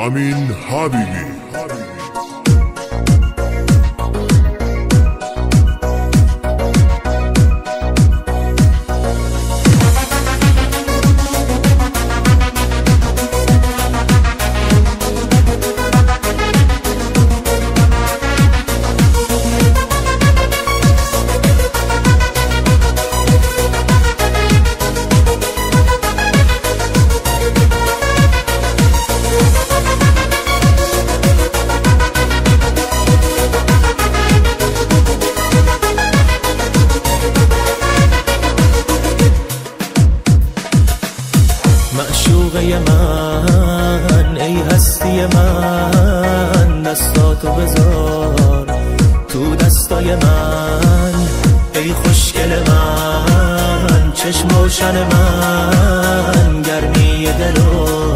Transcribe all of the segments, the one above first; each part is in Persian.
امین حبیبی. معشوقه من، ای هستی من، دستاتو بذار تو دستای من. ای خوشگل من، چشم روشن من، گرمی دل و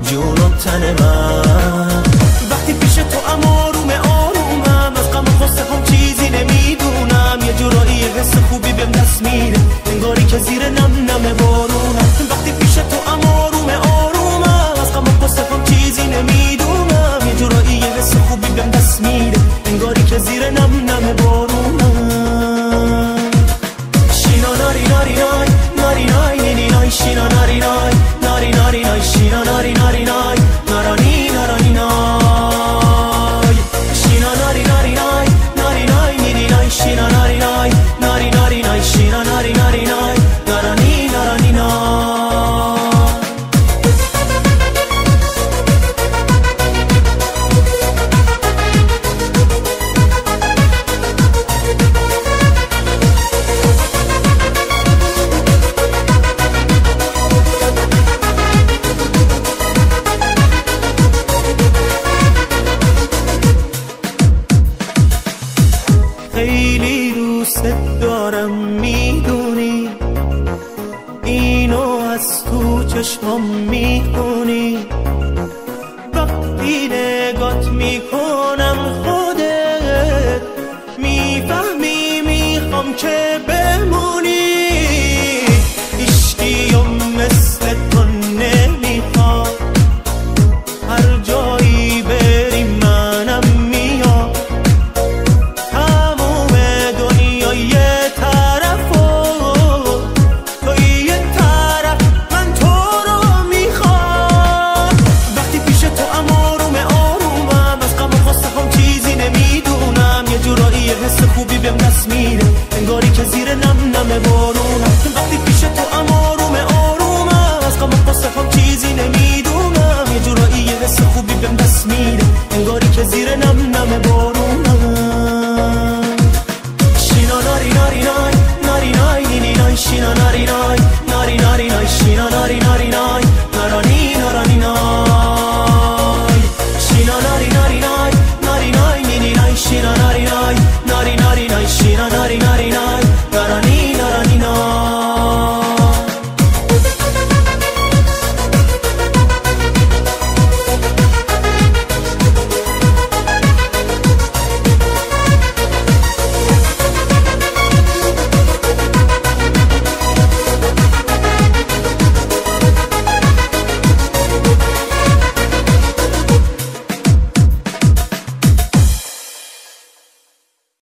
جون و تن من. وقتی پیش تو آرومم، از غم و غصه هم چیزی نمیدونم. یه جورایی حس خوبی بهم دست میده، انگاری که زیر نم بارونم. وقتی پیش تو آرومم، از غم و غصه هم چیزی نمیدونم. یه جورایی حس خوبی بهم دست میده، انگاری که زیر نم بارونم. شینا ناری ناری نای، ناری نای نینی نای، شینا ناری نای، ناری ناری نای، شینا ناری ناری نای، نارانی نارانی نای. شینا ناری ناری نای، ناری نای نینی نای، شینا ناری نای، ناری ناری نای، شینا ناری ناری نای، نارانی نارانی نای. خیلی دوست دارم میدونی، اینو از تو چشمام میخونی. وقتی نگات میکنم خودت میفهمی، میخوام که بمونی.